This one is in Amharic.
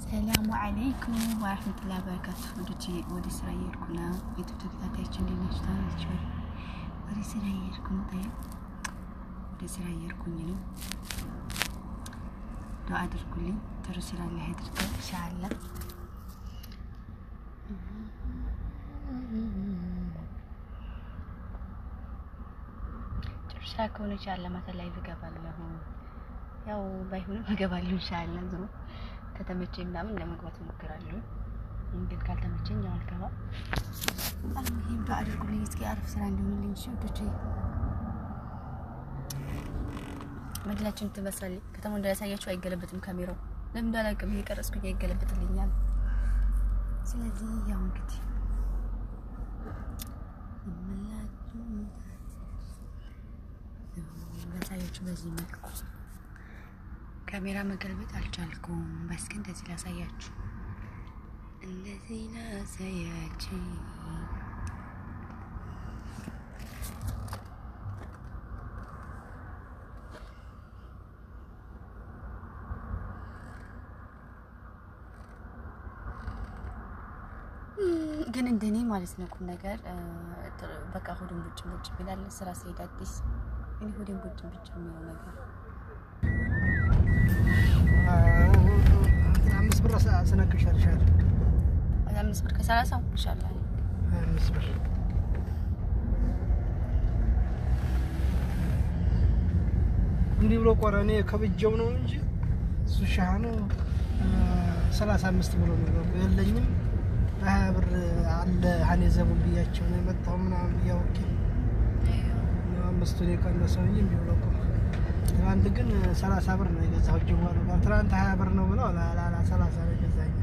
السلام عليكم ورحمة الله وبركاته. ودي سرايركنا يتبتكتاتيشن اللي نشتغل شوي. ودي سرايركم طيب. ودي سرايركم ينو. دعاء دركولي ترسل على هيدرك إن شاء الله. ترساكم إن شاء الله مثلا إذا قبل لهم. ያው ባይሆንም እገባለሁ ኢንሻአላህ ዝሮ ከተመቸኝ ምናምን ለመግባት እሞክራለሁ እንግዲህ ካልተመቸኝ ያው አልገባም አልሙሂም ባድርጉልኝ እስኪ አሪፍ ስራ እንደሆነልኝ ሽውዶቼ መድላችን ትበሳል ከተማው እንዳያሳያችሁ አይገለበጥም ካሜራው ለምን እንዳላቀም እየቀረስኩኝ አይገለበጥልኛል ስለዚህ ያው እንግዲህ ለታያችሁ በዚህ መልኩ ካሜራ መገልበጥ አልቻልኩም በስ ግን እንደዚህ ላሳያችሁ እንደዚህ ላሳያችሁ ግን እንደኔ ማለት ነው ቁም ነገር በቃ ሆድን ብጭ ይላል ስራ ሲሄድ አዲስ እኔ ሆድን ብጭ የሚለው ነገር አምስት ብር ሰነክሻለሻል አምስት ብር ከ30 ኢንሻአላህ አምስት ብር እንዲህ ብሎ ቆራኔ ከብጀው ነው እንጂ እሱ ሻሃኑ 35 ብሎ ነው የለኝም 20 ብር አለ ሀኔ ዘቡን ብያቸው ነው የመጣው ምናምን ያውቂ አምስቱን የቀነሰው እንጂ ብሎ ትናንት ግን 30 ብር ነው የገዛው ጀዋሉ ትናንት 20 ብር ነው ብለው ላ 30 ነው የገዛኝ